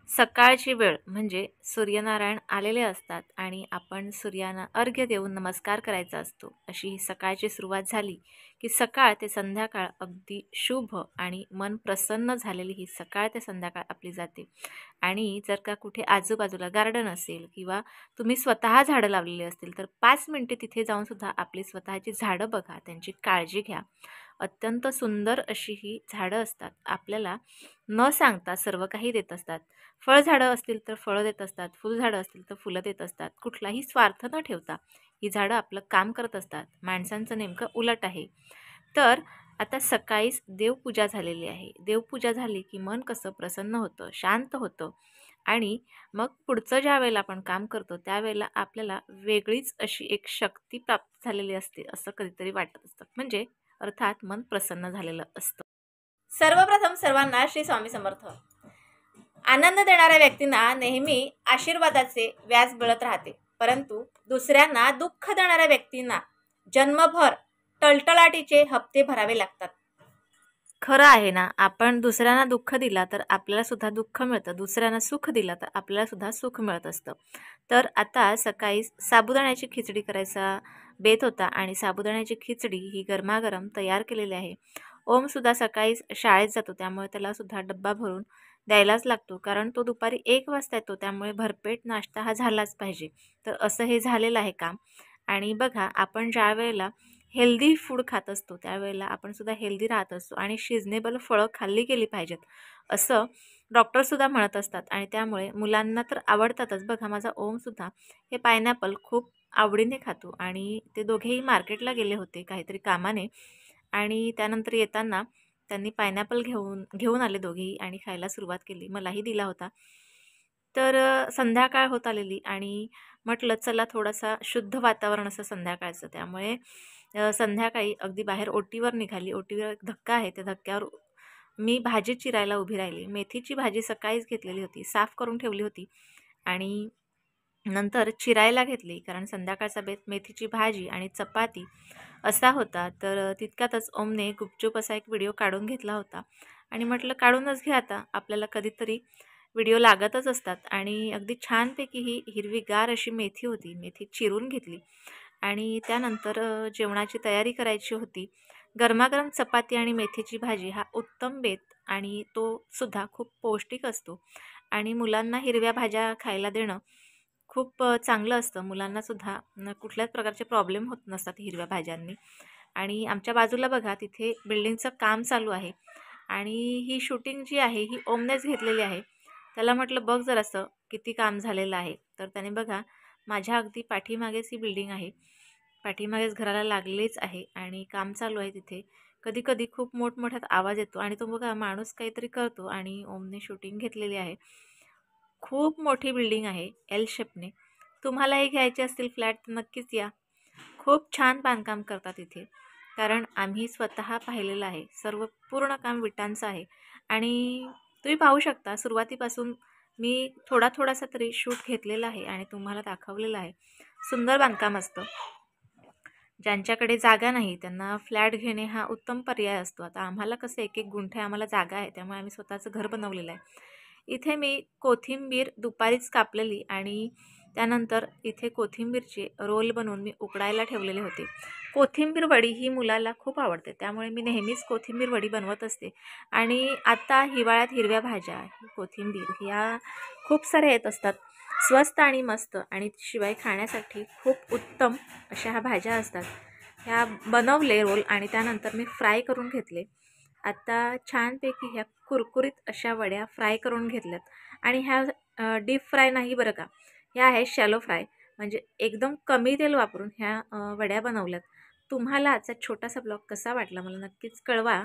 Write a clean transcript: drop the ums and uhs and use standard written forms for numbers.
सकाळची वेळ म्हणजे सूर्यनारायण आलेले असतात आणि आपण सूर्यांना अर्घ्य देऊन नमस्कार करायचा असतो. अशी ही सकाळची सुरुवात झाली की सकाळ ते संध्याकाळ अगदी शुभ आणि मन प्रसन्न झालेली ही सकाळ ते संध्याकाळ आपली जाते. आणि जर का कुठे आजूबाजूला गार्डन असेल किंवा तुम्ही स्वतः झाडं लावलेली असतील तर 5 मिनिटे तिथे जाऊन सुद्धा आपली स्वतःची झाडं बघा, त्यांची काळजी घ्या. अत्यंत सुंदर अशी ही झाडं असतात. आपल्याला न सांगता सर्व काही देत असतात. फळझाडं असतील तर फळं देत असतात, फुलझाडं असतील तर फुलं देत असतात. कुठलाही स्वार्थ न ठेवता ही झाडं आपलं काम करत असतात. माणसांचं नेमकं उलट आहे. तर आता सकाळीच देवपूजा झालेली आहे. देवपूजा झाली की मन कसं प्रसन्न होतं, शांत होतं आणि मग पुढचं ज्या वेळेला आपण काम करतो त्यावेळेला आपल्याला वेगळीच अशी एक शक्ती प्राप्त झालेली असते, असं कधीतरी वाटत असतं. म्हणजे अर्थात मन प्रसन्न झालेलं असतं. सर्वप्रथम सर्वांना श्री स्वामी समर्थ. आनंद देणाऱ्या व्यक्तींना नेहमी आशीर्वादाचे व्याज मिळत राहते, परंतु दुसऱ्यांना दुःख देणाऱ्या व्यक्तींना जन्मभर टळटळाटीचे हप्ते भरावे लागतात. खरं आहे ना, आपण दुसऱ्यांना दुःख दिला तर आपल्याला सुद्धा दुःख मिळतं, दुसऱ्यांना सुख दिला तर आपल्याला सुद्धा सुख मिळत असतं. तर आता सकाळी साबुदाण्याची खिचडी करायचा बेत होता आणि साबुदाण्याची खिचडी ही गरमागरम तयार केलेली आहे. ओमसुद्धा सकाळी शाळेत जातो, त्यामुळे त्याला सुद्धा डब्बा भरून द्यायलाच लागतो, कारण तो दुपारी 1 वाजता येतो, त्यामुळे भरपेट नाश्ता हा झालाच पाहिजे. तर असं हे झालेलं आहे काम. आणि बघा, आपण ज्या वेळेला हेल्दी फूड खात असतो त्यावेळेला आपण सुद्धा हेल्दी राहत असतो आणि सिजनेबल फळं खाल्ली गेली पाहिजेत असं डॉक्टरसुद्धा म्हणत असतात. आणि त्यामुळे मुलांना तर आवडतातच. बघा, माझा ओमसुद्धा हे पायनॅपल खूप आवडीने खातो आणि ते दोघेही मार्केटला गेले होते काहीतरी कामाने आणि त्यानंतर येताना त्यांनी पायनॅपल घेऊन घेऊन आले दोघेही आणि खायला सुरुवात केली. मलाही दिला होता. तर संध्याकाळ होत आलेली आणि म्हटलं चला थोडासा शुद्ध वातावरण असं संध्याकाळचं, त्यामुळे संध्याकाळी अगदी बाहेर ओटीवर निघाली. ओटीवर एक धक्का आहे, त्या धक्क्यावर मी भाजी चिरायला उभी राहिली. मेथीची भाजी सकाळीच घेतलेली होती, साफ करून ठेवली होती आणि नंतर चिरायला घेतली, कारण संध्याकाळचा बेत मेथीची भाजी आणि चपाती असा होता. तर तितक्यातच ओमने गुपचूप असा एक व्हिडिओ काढून घेतला होता आणि म्हटलं काढूनच घ्या, आता आपल्याला कधीतरी व्हिडिओ लागतच असतात. आणि अगदी छानपैकी ही हिरवीगार अशी मेथी होती, मेथी चिरून घेतली आणि त्यानंतर जेवणाची तयारी करायची होती. गरमागरम चपाती आणि मेथीची भाजी हा उत्तम बेत आणि तो सुद्धा खूप पौष्टिक असतो आणि मुलांना हिरव्या भाज्या खायला देणं खूप चांगलं असतं. मुलांनासुद्धा कुठल्याच प्रकारचे प्रॉब्लेम होत नसतात हिरव्या भाज्यांनी. आणि आमच्या बाजूला बघा, तिथे बिल्डिंगचं काम चालू आहे आणि ही शूटिंग जी आहे ही ओमनेच घेतलेली आहे. त्याला म्हटलं बघ जरासं किती काम झालेलं आहे. तर त्याने बघा, माझ्या अगदी पाठीमागेच ही बिल्डिंग आहे, पाठीमागेच घराला लागलेलीच आहे आणि काम चालू आहे तिथे. कधी कधी खूप मोठमोठ्यात आवाज येतो आणि तो बघा माणूस काहीतरी करतो आणि ओमने शूटिंग घेतलेली आहे. खूप मोठी बिल्डिंग आहे, एल शेपने. तुम्हालाही घ्यायचे असतील फ्लॅट तर नक्कीच या. खूप छान बांधकाम करतात इथे, कारण आम्ही स्वतः पाहिलेलं आहे. सर्व पूर्ण काम विटांचं आहे आणि तुम्ही पाहू शकता सुरुवातीपासून मी थोडासा तरी शूट घेतलेला आहे आणि तुम्हाला दाखवलेलं आहे. सुंदर बांधकाम असतं. ज्यांच्याकडे जागा नाही त्यांना फ्लॅट घेणे हा उत्तम पर्याय असतो. आता आम्हाला कसं 1-1 गुंठे आम्हाला जागा आहे, त्यामुळे आम्ही स्वतःचं घर बनवलेलं आहे. इथे मी कोथिंबीर दुपारीच कापलेली आणि त्यानंतर इथे कोथिंबीरचे रोल बनवून मी उकडायला ठेवलेले होते. कोथिंबीर वडी ही मुलाला खूप आवडते, त्यामुळे मी नेहमीच कोथिंबीर वडी बनवत असते. आणि आता हिवाळ्यात हिरव्या भाज्या, कोथिंबीर ह्या खूप साऱ्या येत असतात, स्वस्त आणि मस्त, आणि शिवाय खाण्यासाठी खूप उत्तम अशा ह्या भाज्या असतात. ह्या बनवले रोल आणि त्यानंतर मी फ्राय करून घेतले. आता छानपैकी ह्या कुरकुरीत अशा वड्या फ्राय करून घेतल्यात आणि ह्या डीप फ्राय नाही बरं का, ह्या आहेत शॅलो फ्राय, म्हणजे एकदम कमी तेल वापरून ह्या वड्या बनवल्यात. तुम्हाला आजचा छोटासा ब्लॉग कसा वाटला मला नक्कीच कळवा.